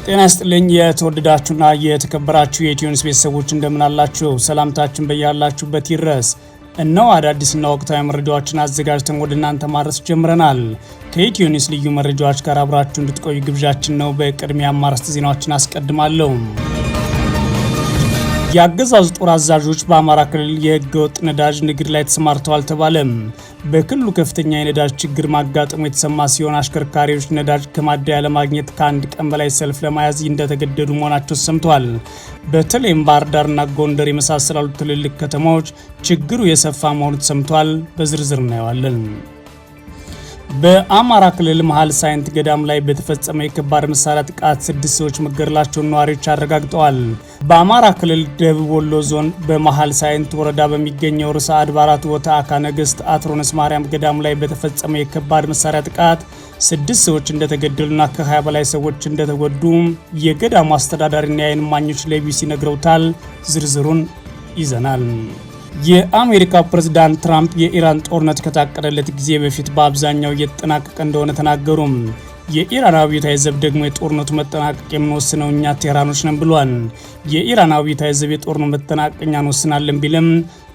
ጤና ይስጥልኝ የተወደዳችሁና የተከበራችሁ የኢትዮ ኒውስ ቤተሰቦች እንደምን አላችሁ? ሰላምታችን በያላችሁበት ይድረስ። እነሆ አዳዲስና ወቅታዊ መረጃዎችን አዘጋጅተን ወደ እናንተ ማድረስ ጀምረናል። ከኢትዮ ኒውስ ልዩ መረጃዎች ጋር አብራችሁ እንድትቆዩ ግብዣችን ነው። በቅድሚያ አርዕስተ ዜናዎችን አስቀድማለሁ። የአገዛዙ ጦር አዛዦች በአማራ ክልል የህገወጥ ነዳጅ ንግድ ላይ ተሰማርተዋል ተባለም። በክልሉ ከፍተኛ የነዳጅ ችግር ማጋጠሙ የተሰማ ሲሆን አሽከርካሪዎች ነዳጅ ከማደያ ለማግኘት ከአንድ ቀን በላይ ሰልፍ ለመያዝ እንደተገደዱ መሆናቸው ሰምቷል። በተለይም ባህር ዳርና ጎንደር የመሳሰሉ ትልልቅ ከተሞች ችግሩ የሰፋ መሆኑ ተሰምቷል። በዝርዝር እናየዋለን። በአማራ ክልል መሃል ሳይንት ገዳም ላይ በተፈጸመ የከባድ መሳሪያ ጥቃት 6 ሰዎች መገደላቸውን ነዋሪዎች አረጋግጠዋል። በአማራ ክልል ደቡብ ወሎ ዞን በመሃል ሳይንት ወረዳ በሚገኘው ርዕሰ አድባራት ወተአካ ነገሥት አትሮንስ ማርያም ገዳም ላይ በተፈጸመ የከባድ መሳሪያ ጥቃት 6 ሰዎች እንደተገደሉና ከ20 በላይ ሰዎች እንደተጎዱ የገዳሙ አስተዳዳሪና የዓይን እማኞች ለቢቢሲ ነግረውታል። ዝርዝሩን ይዘናል። የአሜሪካ ፕሬዝዳንት ትራምፕ የኢራን ጦርነት ከታቀደለት ጊዜ በፊት በአብዛኛው እየተጠናቀቀ እንደሆነ ተናገሩ። የኢራን አብዮታዊ ዘብ ደግሞ የጦርነቱ መጠናቀቅ የምንወስነው እኛ ቴህራኖች ነን ብሏል። የኢራን አብዮታዊ ዘብ የጦርነቱ መጠናቀቅ እኛ እንወስናለን ቢልም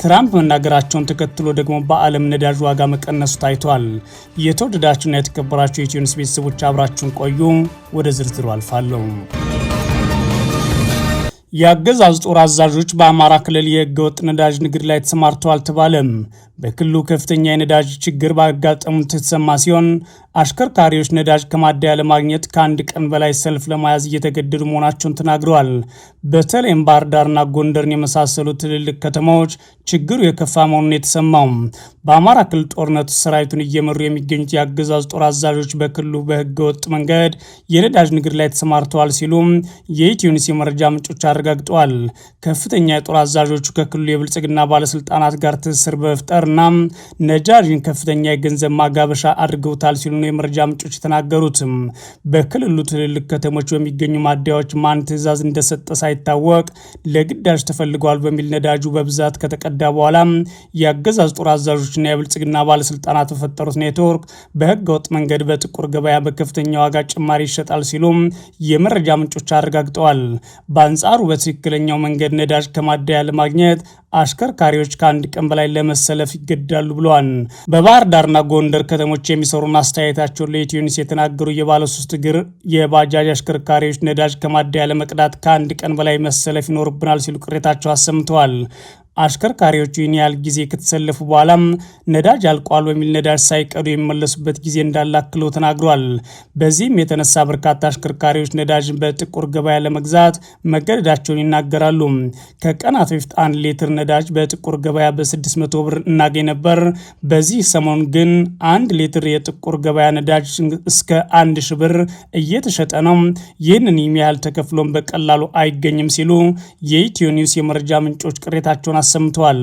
ትራምፕ መናገራቸውን ተከትሎ ደግሞ በዓለም ነዳጅ ዋጋ መቀነሱ ታይቷል። የተወደዳችሁና የተከበራችሁ የኢትዮ ኒውስ ቤተሰቦች አብራችሁን ቆዩ። ወደ ዝርዝሩ አልፋለሁ። የአገዛዙ ጦር አዛዦች በአማራ ክልል የህገወጥ ነዳጅ ንግድ ላይ ተሰማርተዋል ተባለም። በክልሉ ከፍተኛ የነዳጅ ችግር ባጋጠሙት የተሰማ ሲሆን አሽከርካሪዎች ነዳጅ ከማደያ ለማግኘት ከአንድ ቀን በላይ ሰልፍ ለመያዝ እየተገደዱ መሆናቸውን ተናግረዋል። በተለይም ባህር ዳርና ጎንደርን የመሳሰሉ ትልልቅ ከተማዎች ችግሩ የከፋ መሆኑን የተሰማው በአማራ ክልል ጦርነቱ ሰራዊቱን እየመሩ የሚገኙት የአገዛዙ ጦር አዛዦች በክልሉ በህገወጥ መንገድ የነዳጅ ንግድ ላይ ተሰማርተዋል ሲሉ የኢትዮ ኒውስ የመረጃ ምንጮች አረጋግጠዋል። ከፍተኛ የጦር አዛዦቹ ከክልሉ የብልጽግና ባለስልጣናት ጋር ትስስር በመፍጠርና ነዳጅን ከፍተኛ የገንዘብ ማጋበሻ አድርገውታል ሲሉ ነው የመረጃ ምንጮች የተናገሩት። በክልሉ ትልልቅ ከተሞች በሚገኙ ማደያዎች ማን ትዕዛዝ እንደሰጠ ሳይታወቅ ለግዳጅ ተፈልገዋል በሚል ነዳጁ በብዛት ከተቀዳ በኋላ የአገዛዝ ጦር አዛዦችና የብልጽግና ባለስልጣናት በፈጠሩት ኔትወርክ በህገ ወጥ መንገድ በጥቁር ገበያ በከፍተኛ ዋጋ ጭማሪ ይሸጣል ሲሉ የመረጃ ምንጮች አረጋግጠዋል። በአንጻሩ በትክክለኛው መንገድ ነዳጅ ከማደያ ለማግኘት አሽከርካሪዎች ከአንድ ቀን በላይ ለመሰለፍ ይገደዳሉ ብለዋል። በባህር ዳርና ጎንደር ከተሞች የሚሰሩና አስተያየታቸውን ለኢትዮ ኒውስ የተናገሩ የባለሶስት እግር የባጃጅ አሽከርካሪዎች ነዳጅ ከማደያ ለመቅዳት ከአንድ ቀን በላይ መሰለፍ ይኖርብናል ሲሉ ቅሬታቸው አሰምተዋል። አሽከርካሪዎቹ ይህን ያህል ጊዜ ከተሰለፉ በኋላም ነዳጅ አልቋል በሚል ነዳጅ ሳይቀዱ የሚመለሱበት ጊዜ እንዳላክለው ተናግሯል። በዚህም የተነሳ በርካታ አሽከርካሪዎች ነዳጅን በጥቁር ገበያ ለመግዛት መገደዳቸውን ይናገራሉ። ከቀናት በፊት 1 ሊትር ነዳጅ በጥቁር ገበያ በ600 ብር እናገኝ ነበር። በዚህ ሰሞን ግን 1 ሊትር የጥቁር ገበያ ነዳጅ እስከ 1000 ብር እየተሸጠ ነው። ይህንን ያህል ተከፍሎም በቀላሉ አይገኝም ሲሉ የኢትዮ ኒውስ የመረጃ ምንጮች ቅሬታቸውን አሰምተዋል።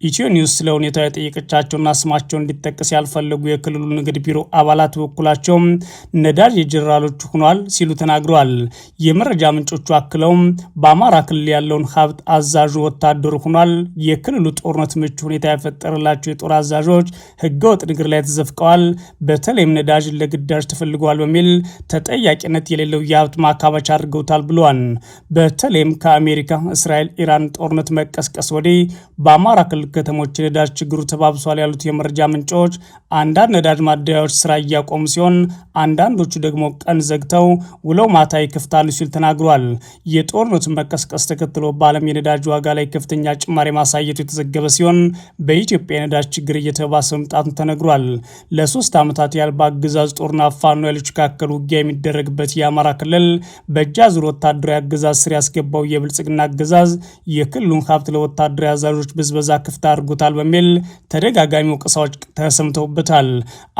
ኢትዮ ኒውስ ስለ ሁኔታው የጠየቀቻቸውና ስማቸው እንዲጠቀስ ያልፈለጉ የክልሉ ንግድ ቢሮ አባላት በበኩላቸው ነዳጅ የጀነራሎች ሆኗል ሲሉ ተናግረዋል። የመረጃ ምንጮቹ አክለው በአማራ ክልል ያለውን ሀብት አዛዡ ወታደሩ ሆኗል። የክልሉ ጦርነት ምቹ ሁኔታ የፈጠረላቸው የጦር አዛዦች ህገወጥ ንግድ ላይ ተዘፍቀዋል። በተለይም ነዳጅ ለግዳጅ ተፈልገዋል በሚል ተጠያቂነት የሌለው የሀብት ማካበቻ አድርገውታል ብለዋል። በተለይም ከአሜሪካ፣ እስራኤል፣ ኢራን ጦርነት መቀስቀስ ወዲህ በአማራ ክልል ከተሞች ነዳጅ ችግሩ ተባብሷል ያሉት የመረጃ ምንጮች አንዳንድ ነዳጅ ማደያዎች ስራ እያቆሙ ሲሆን አንዳንዶቹ ደግሞ ቀን ዘግተው ውለው ማታ ይከፍታሉ ሲል ተናግሯል። የጦርነቱን መቀስቀስ ተከትሎ በዓለም የነዳጅ ዋጋ ላይ ከፍተኛ ጭማሪ ማሳየቱ የተዘገበ ሲሆን በኢትዮጵያ የነዳጅ ችግር እየተባሰ መምጣቱን ተነግሯል። ለ3 ዓመታት ያህል በአገዛዝ ጦርና ፋኖ ኃይሎች መካከል ውጊያ የሚደረግበት የአማራ ክልል በእጃዙር ወታደራዊ አገዛዝ ስር ያስገባው የብልጽግና አገዛዝ የክልሉን ሀብት ለወታደራዊ አዛዦች ብዝበዛ ክፍት አድርጎታል በሚል ተደጋጋሚ ወቀሳዎች ተሰምተውበታል።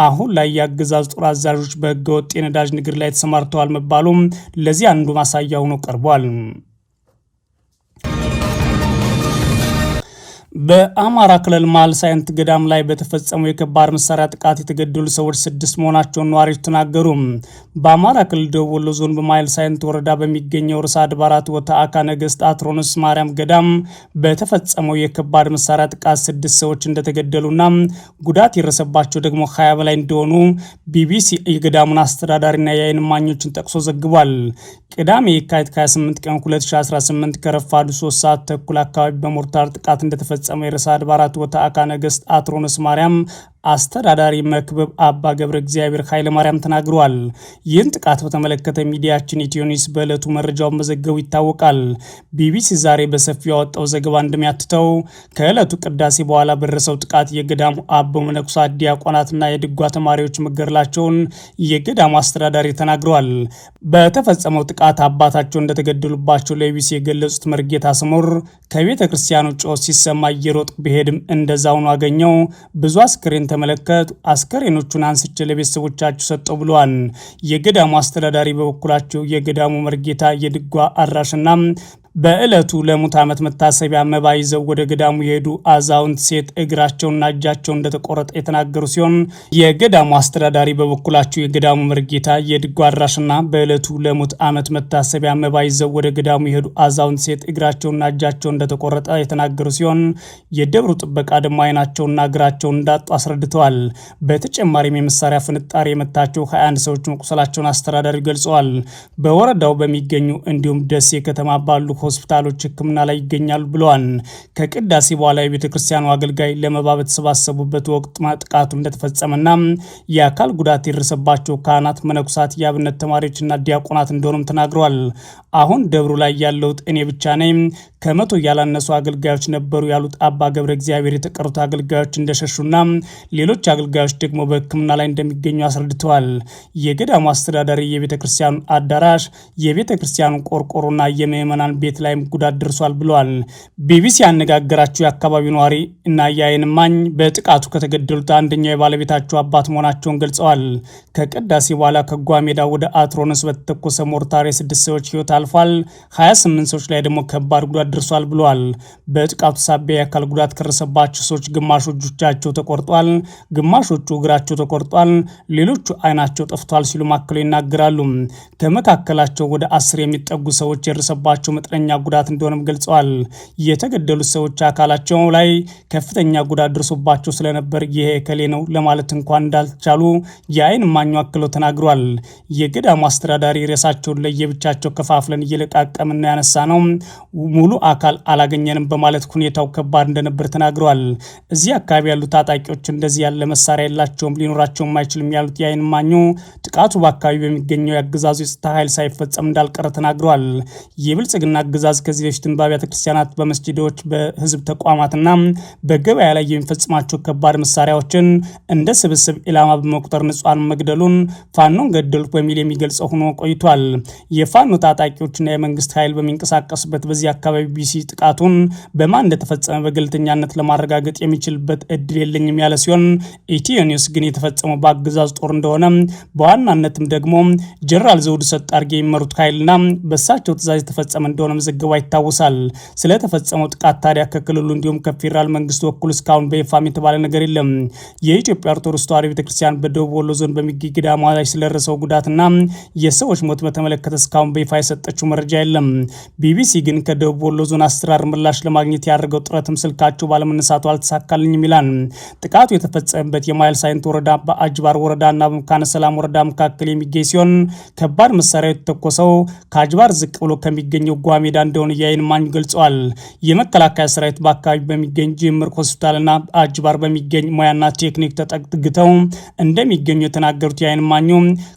አሁን ላይ የአገዛዝ ጦር አዛዦች በህገወጥ የነዳጅ ንግድ ላይ ተሰማርተዋል መባሉም ለዚህ አንዱ ማሳያ ሆኖ ቀርቧል። በአማራ ክልል መሃል ሳይንት ገዳም ላይ በተፈጸመው የከባድ መሳሪያ ጥቃት የተገደሉ ሰዎች 6 መሆናቸውን ነዋሪዎች ተናገሩ። በአማራ ክልል ደቡብ ወሎ ዞን በመሃል ሳይንት ወረዳ በሚገኘው ርዕሰ አድባራት ወተአካ ነገሥት አትሮንስ ማርያም ገዳም በተፈጸመው የከባድ መሳሪያ ጥቃት 6 ሰዎች እንደተገደሉና ጉዳት የደረሰባቸው ደግሞ 20 በላይ እንደሆኑ ቢቢሲ የገዳሙን አስተዳዳሪና የዓይን እማኞችን ጠቅሶ ዘግቧል። ቅዳሜ የካቲት 28 ቀን 2018 ከረፋዱ 3 ሰዓት ተኩል አካባቢ በሞርታር ጥቃት እንደተፈጸመ የርዕሰ አድባራት ወተአካ ነገሥት አትሮንስ ማርያም አስተዳዳሪ መክብብ አባ ገብረ እግዚአብሔር ኃይለ ማርያም ተናግረዋል። ይህን ጥቃት በተመለከተ ሚዲያችን ኢትዮ ኒውስ በዕለቱ መረጃውን መዘገቡ ይታወቃል። ቢቢሲ ዛሬ በሰፊው ያወጣው ዘገባ እንደሚያትተው ከዕለቱ ቅዳሴ በኋላ በደረሰው ጥቃት የገዳሙ አበው መነኮሳት፣ ዲያቆናትና የድጓ ተማሪዎች መገደላቸውን የገዳሙ አስተዳዳሪ ተናግረዋል። በተፈጸመው ጥቃት አባታቸው እንደተገደሉባቸው ለቢቢሲ የገለጹት መርጌታ ስሙር ከቤተ ክርስቲያኑ ጮህ ሲሰማ እየሮጥ ብሄድም እንደዛውኑ አገኘው ብዙ አስክሬን ተመለከቱ። አስከሬኖቹን አንስቼ ለቤተሰቦቻቸው ሰጠው ብለዋል። የገዳሙ አስተዳዳሪ በበኩላቸው የገዳሙ መርጌታ የድጓ አድራሽና በዕለቱ ለሙት ዓመት መታሰቢያ መባ ይዘው ወደ ገዳሙ የሄዱ አዛውንት ሴት እግራቸውና እጃቸው እንደተቆረጠ የተናገሩ ሲሆን የገዳሙ አስተዳዳሪ በበኩላቸው የገዳሙ መርጌታ የድጓ አድራሽና በዕለቱ ለሙት ዓመት መታሰቢያ መባ ይዘው ወደ ገዳሙ የሄዱ አዛውንት ሴት እግራቸውና እጃቸው እንደተቆረጠ የተናገሩ ሲሆን የደብሩ ጥበቃ ደግሞ ዓይናቸውና እግራቸውን እንዳጡ አስረድተዋል። በተጨማሪም የመሳሪያ ፍንጣሪ የመታቸው 21 ሰዎች መቁሰላቸውን አስተዳዳሪው ገልጸዋል። በወረዳው በሚገኙ እንዲሁም ደሴ ከተማ ባሉ ሆስፒታሎች ሕክምና ላይ ይገኛሉ ብለዋል። ከቅዳሴ በኋላ የቤተ ክርስቲያኑ አገልጋይ ለመባ በተሰባሰቡበት ወቅት ጥቃቱ እንደተፈጸመና የአካል ጉዳት የደረሰባቸው ካህናት፣ መነኩሳት፣ የአብነት ተማሪዎችና ዲያቆናት እንደሆኑም ተናግረዋል። አሁን ደብሩ ላይ ያለሁት እኔ ብቻ ነኝ፣ ከመቶ ያላነሱ አገልጋዮች ነበሩ ያሉት አባ ገብረ እግዚአብሔር የተቀሩት አገልጋዮች እንደሸሹና ሌሎች አገልጋዮች ደግሞ በሕክምና ላይ እንደሚገኙ አስረድተዋል። የገዳሙ አስተዳዳሪ የቤተ ክርስቲያኑ አዳራሽ፣ የቤተ ክርስቲያኑ ቆርቆሮና የምዕመናን ቤት ላይም ጉዳት ደርሷል ብለዋል። ቢቢሲ ያነጋገራቸው የአካባቢው ነዋሪ እና የዓይን እማኝ በጥቃቱ ከተገደሉት አንደኛው የባለቤታቸው አባት መሆናቸውን ገልጸዋል። ከቅዳሴ በኋላ ከጓሜዳ ወደ አትሮንስ በተተኮሰ ሞርታር የ6 ሰዎች ሕይወት አልፏል። 28 ሰዎች ላይ ደግሞ ከባድ ጉዳት ደርሷል ብለዋል። በጥቃቱ ሳቢያ የአካል ጉዳት ከደረሰባቸው ሰዎች ግማሾቹ እጃቸው ተቆርጧል፣ ግማሾቹ እግራቸው ተቆርጧል፣ ሌሎቹ ዓይናቸው ጠፍቷል ሲሉ ማክለው ይናገራሉ። ከመካከላቸው ወደ 10 የሚጠጉ ሰዎች የደረሰባቸው መጠነኛ ጉዳት እንደሆነም ገልጸዋል። የተገደሉት ሰዎች አካላቸው ላይ ከፍተኛ ጉዳት ደርሶባቸው ስለነበር ይሄ ከሌ ነው ለማለት እንኳን እንዳልቻሉ የዓይን እማኙ አክለው ተናግሯል። የገዳሙ አስተዳዳሪ ሬሳቸውን ለየብቻቸው ከፋፍለን እየለቃቀምና ያነሳ ነው ሙሉ አካል አላገኘንም በማለት ሁኔታው ከባድ እንደነበር ተናግረዋል። እዚህ አካባቢ ያሉ ታጣቂዎች እንደዚህ ያለ መሳሪያ የላቸውም፣ ሊኖራቸውም አይችልም ያሉት የዓይን እማኙ ጥቃቱ በአካባቢ በሚገኘው የአገዛዙ የጸጥታ ኃይል ሳይፈጸም እንዳልቀረ ተናግረዋል። የብልጽግና አገዛዝ ከዚህ በፊትም በአብያተ ክርስቲያናት፣ በመስጂዶች፣ በህዝብ ተቋማትና በገበያ ላይ የሚፈጽማቸው ከባድ መሳሪያዎችን እንደ ስብስብ ኢላማ በመቁጠር ንጹሃን መግደሉን ፋኖን ገደሉት በሚል የሚገልጸው ሆኖ ቆይቷል። የፋኖ ታጣቂዎችና የመንግስት ኃይል በሚንቀሳቀሱበት በዚህ አካባቢ ቢሲ ጥቃቱን በማን እንደተፈጸመ በግልተኛነት ለማረጋገጥ የሚችልበት እድል የለኝም ያለ ሲሆን ኢትዮ ኒውስ ግን የተፈጸመው በአገዛዝ ጦር እንደሆነ በዋናነትም ደግሞ ጀነራል ዘውዱ ሰጣርጌ የሚመሩት ኃይልና በሳቸው ትዕዛዝ የተፈጸመ እንደሆነ መዘገባ ይታወሳል። ስለተፈጸመው ጥቃት ታዲያ ከክልሉ እንዲሁም ከፌዴራል መንግስት በኩል እስካሁን በይፋም የተባለ ነገር የለም። የኢትዮጵያ ኦርቶዶክስ ተዋሕዶ ቤተክርስቲያን በደቡብ ወሎ ዞን በሚገኝ ገዳሟ ላይ ስለደረሰው ጉዳትና የሰዎች ሞት በተመለከተ እስካሁን በይፋ የሰጠችው መረጃ የለም። ቢቢሲ ግን ከደቡብ ወሎ ዞን አስተዳደር ምላሽ ለማግኘት ያደረገው ጥረትም ስልካቸው ባለመነሳቱ አልተሳካልኝም ይላል። ጥቃቱ የተፈጸመበት የማይል ሳይንት ወረዳ በአጅባር ወረዳና በመካነ ሰላም ወረዳ መካከል የሚገኝ ሲሆን ከባድ መሳሪያ የተተኮሰው ከአጅባር ዝቅ ብሎ ከሚገኘው ጓሜዳ እንደሆነ የዓይን እማኙ ገልጸዋል። የመከላከያ ሰራዊት በአካባቢ በሚገኝ ጅምር ሆስፒታልና አጅባር በሚገኝ ሙያና ቴክኒክ ተጠግተው እንደሚገኙ የተናገሩት የዓይን እማኙ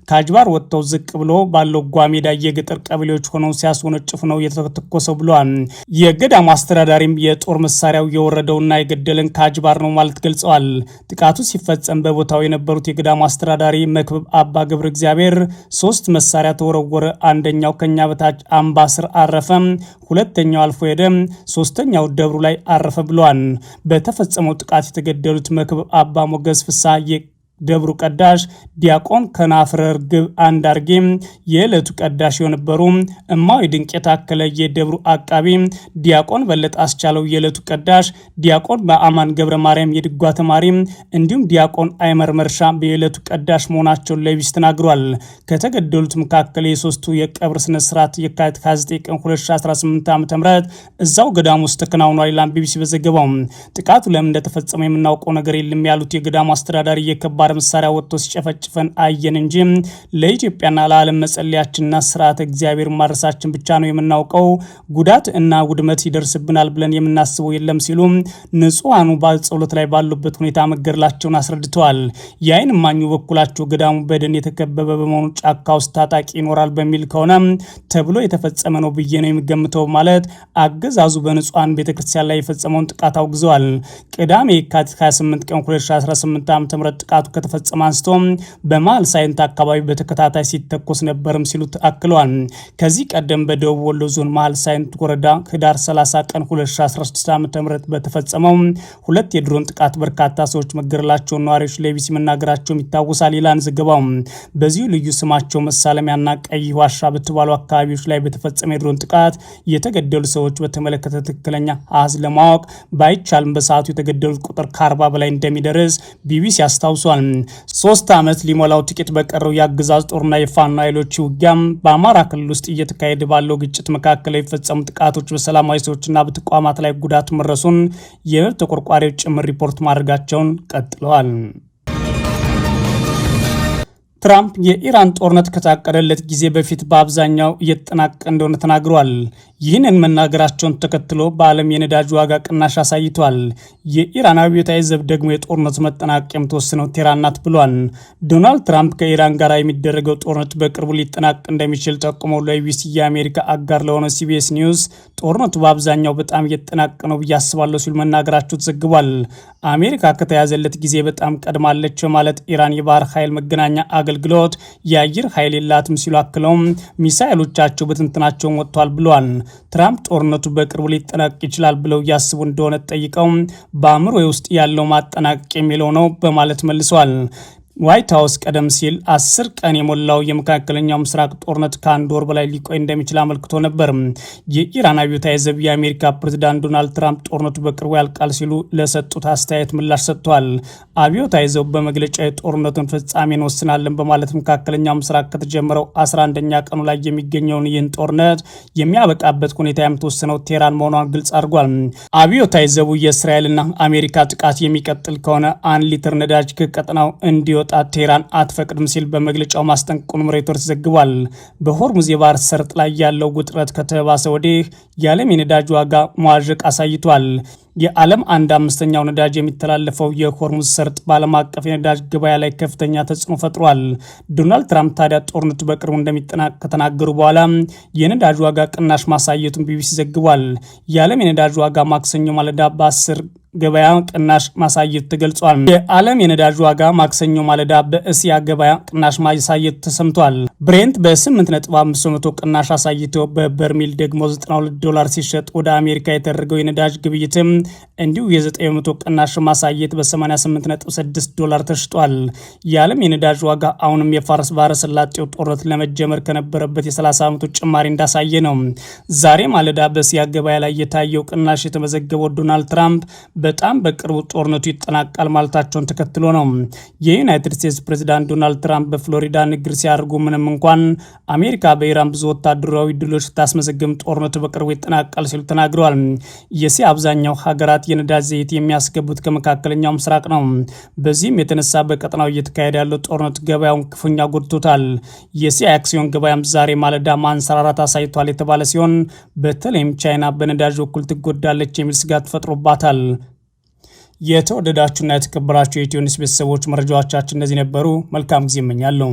ከአጅባር ወጥተው ዝቅ ብሎ ባለው ጓሜዳ የገጠር ቀበሌዎች ሆነው ሲያስወነጭፉ ነው የተተኮሰው ብለዋል። የገዳሙ አስተዳዳሪም የጦር መሳሪያው የወረደውና የገደለን ከአጅባር ነው ማለት ገልጸዋል። ጥቃቱ ሲፈጸም በቦታው የነበሩት የገዳሙ አስተዳዳሪ መክብብ አባ ገብረ እግዚአብሔር 3 መሳሪያ ተወረወረ፣ አንደኛው ከኛ በታች አምባ ስር አረፈ፣ ሁለተኛው አልፎ ሄደ፣ ሶስተኛው ደብሩ ላይ አረፈ ብለዋል። በተፈጸመው ጥቃት የተገደሉት መክብብ አባ ሞገስ ፍሳ ደብሩ ቀዳሽ ዲያቆን ከናፍረ ርግብ አንዳርጌ የዕለቱ ቀዳሽ የነበሩ እማዊ ድንቅ የታከለ የደብሩ አቃቢ፣ ዲያቆን በለጠ አስቻለው የዕለቱ ቀዳሽ፣ ዲያቆን በአማን ገብረ ማርያም የድጓ ተማሪ እንዲሁም ዲያቆን አይመር መርሻ የዕለቱ ቀዳሽ መሆናቸውን ለቢቢሲ ተናግሯል። ከተገደሉት መካከል የሶስቱ የቀብር ስነ ስርዓት የካቲት 29 ቀን 2018 ዓ.ም እዛው ገዳሙ ውስጥ ተከናውኗል ይላል ቢቢሲ በዘገባው። ጥቃቱ ለምን እንደተፈጸመ የምናውቀው ነገር የለም ያሉት የገዳሙ አስተዳዳሪ የከባድ መሳሪያ ወጥቶ ሲጨፈጭፈን አየን እንጂ ለኢትዮጵያና ለዓለም መጸለያችንና ስርዓተ እግዚአብሔር ማድረሳችን ብቻ ነው የምናውቀው፣ ጉዳት እና ውድመት ይደርስብናል ብለን የምናስበው የለም ሲሉ ንጹሃኑ በጸሎት ላይ ባሉበት ሁኔታ መገደላቸውን አስረድተዋል። የዓይን እማኙ በኩላቸው ገዳሙ በደን የተከበበ በመሆኑ ጫካ ውስጥ ታጣቂ ይኖራል በሚል ከሆነ ተብሎ የተፈጸመ ነው ብዬ ነው የሚገምተው ማለት አገዛዙ በንጹሃን ቤተክርስቲያን ላይ የፈጸመውን ጥቃት አውግዘዋል። ቅዳሜ የካቲት 28 ቀን 2018 ዓ.ም ጥቃቱ ከተፈጸመ አንስቶ በመሃል ሳይንት አካባቢ በተከታታይ ሲተኮስ ነበርም ሲሉ አክለዋል። ከዚህ ቀደም በደቡብ ወሎ ዞን መሃል ሳይንት ወረዳ ህዳር 30 ቀን 2016 ዓ.ም በተፈጸመው ሁለት የድሮን ጥቃት በርካታ ሰዎች መገደላቸውን ነዋሪዎች ለቢሲ መናገራቸውም ይታወሳል ይላል ዘገባው። በዚሁ ልዩ ስማቸው መሳለሚያና ቀይ ዋሻ በተባሉ አካባቢዎች ላይ በተፈጸመ የድሮን ጥቃት የተገደሉ ሰዎች በተመለከተ ትክክለኛ አሃዝ ለማወቅ ባይቻልም በሰዓቱ የተገደሉት ቁጥር ከ40 በላይ እንደሚደርስ ቢቢሲ አስታውሷል። 3 ዓመት ሊሞላው ጥቂት በቀረው የአገዛዝ ጦርና የፋኖ ኃይሎች ውጊያም በአማራ ክልል ውስጥ እየተካሄደ ባለው ግጭት መካከል የሚፈጸሙ ጥቃቶች በሰላማዊ ሰዎችና በተቋማት ላይ ጉዳት መድረሱን የመብት ተቆርቋሪዎች ጭምር ሪፖርት ማድረጋቸውን ቀጥለዋል። ትራምፕ የኢራን ጦርነት ከታቀደለት ጊዜ በፊት በአብዛኛው እየተጠናቀቀ እንደሆነ ተናግረዋል። ይህንን መናገራቸውን ተከትሎ በዓለም የነዳጅ ዋጋ ቅናሽ አሳይቷል። የኢራን አብዮታዊ ዘብ ደግሞ የጦርነቱ መጠናቀቅ የምትወስነው ቴህራን ናት ብሏል። ዶናልድ ትራምፕ ከኢራን ጋር የሚደረገው ጦርነት በቅርቡ ሊጠናቀቅ እንደሚችል ጠቁመው ለቢቢሲ የአሜሪካ አጋር ለሆነ ሲቢኤስ ኒውስ ጦርነቱ በአብዛኛው በጣም እየተጠናቀቀ ነው ብዬ አስባለሁ ሲሉ መናገራቸው ተዘግቧል። አሜሪካ ከተያዘለት ጊዜ በጣም ቀድማለች ማለት ኢራን የባህር ኃይል መገናኛ አገልግሎት የአየር ኃይል የላትም ሲሉ አክለውም ሚሳኤሎቻቸው በትንትናቸውን ወጥቷል ብለዋል። ትራምፕ ጦርነቱ በቅርቡ ሊጠናቀቅ ይችላል ብለው እያስቡ እንደሆነ ጠይቀው በአእምሮ ውስጥ ያለው ማጠናቀቅ የሚለው ነው በማለት መልሰዋል። ዋይት ሀውስ ቀደም ሲል 10 ቀን የሞላው የመካከለኛው ምስራቅ ጦርነት ከአንድ ወር በላይ ሊቆይ እንደሚችል አመልክቶ ነበር። የኢራን አብዮታዊ ዘብ የአሜሪካ ፕሬዝዳንት ዶናልድ ትራምፕ ጦርነቱ በቅርቡ ያልቃል ሲሉ ለሰጡት አስተያየት ምላሽ ሰጥተዋል። አብዮታዊ ዘቡ በመግለጫ የጦርነቱን ፍጻሜ እንወስናለን በማለት መካከለኛው ምስራቅ ከተጀመረው 11ኛ ቀኑ ላይ የሚገኘውን ይህን ጦርነት የሚያበቃበት ሁኔታ የምትወስነው ቴህራን መሆኗን ግልጽ አድርጓል። አብዮታዊ ዘቡ የእስራኤልና አሜሪካ ጥቃት የሚቀጥል ከሆነ 1 ሊትር ነዳጅ ከቀጠናው እንዲወጣ ቴህራን አትፈቅድም ሲል በመግለጫው ማስጠንቀቁን ሮይተርስ ዘግቧል። በሆርሙዝ የባህር ሰርጥ ላይ ያለው ውጥረት ከተባሰ ወዲህ የዓለም የነዳጅ ዋጋ መዋዠቅ አሳይቷል። የዓለም 1/5ኛው ነዳጅ የሚተላለፈው የሆርሙዝ ሰርጥ በዓለም አቀፍ የነዳጅ ገበያ ላይ ከፍተኛ ተጽዕኖ ፈጥሯል። ዶናልድ ትራምፕ ታዲያ ጦርነቱ በቅርቡ እንደሚጠናቀቅ ከተናገሩ በኋላ የነዳጅ ዋጋ ቅናሽ ማሳየቱን ቢቢሲ ዘግቧል። የዓለም የነዳጅ ዋጋ ማክሰኞ ማለዳ በ10 ገበያ ቅናሽ ማሳየት ተገልጿል። የዓለም የነዳጅ ዋጋ ማክሰኞ ማለዳ በእስያ ገበያ ቅናሽ ማሳየት ተሰምቷል። ብሬንት በ8.5% ቅናሽ አሳይቶ በበርሚል ደግሞ $92 ሲሸጥ ወደ አሜሪካ የተደረገው የነዳጅ ግብይትም እንዲሁ የ9% ቅናሽ ማሳየት በ88.6$ ተሽጧል። የዓለም የነዳጅ ዋጋ አሁንም የፋርስ ባህረ ሰላጤው ጦርነት ለመጀመር ከነበረበት የ30 ዓመቱ ጭማሪ እንዳሳየ ነው። ዛሬ ማለዳ በእስያ ገበያ ላይ የታየው ቅናሽ የተመዘገበው ዶናልድ ትራምፕ በጣም በቅርቡ ጦርነቱ ይጠናቃል ማለታቸውን ተከትሎ ነው። የዩናይትድ ስቴትስ ፕሬዝዳንት ዶናልድ ትራምፕ በፍሎሪዳ ንግግር ሲያደርጉ ምንም እንኳን አሜሪካ በኢራን ብዙ ወታደራዊ ድሎች ስታስመዘግም ጦርነቱ በቅርቡ ይጠናቃል ሲሉ ተናግረዋል። የእስያ አብዛኛው ሀገራት የነዳጅ ዘይት የሚያስገቡት ከመካከለኛው ምስራቅ ነው። በዚህም የተነሳ በቀጠናው እየተካሄደ ያለው ጦርነት ገበያውን ክፉኛ ጎድቶታል። የእስያ አክሲዮን ገበያም ዛሬ ማለዳ ማንሰራራት አሳይቷል የተባለ ሲሆን በተለይም ቻይና በነዳጅ በኩል ትጎዳለች የሚል ስጋት ፈጥሮባታል። የተወደዳችሁና የተከበራችሁ የኢትዮ ኒውስ ቤተሰቦች መረጃዎቻችን እነዚህ ነበሩ። መልካም ጊዜ እመኛለሁ።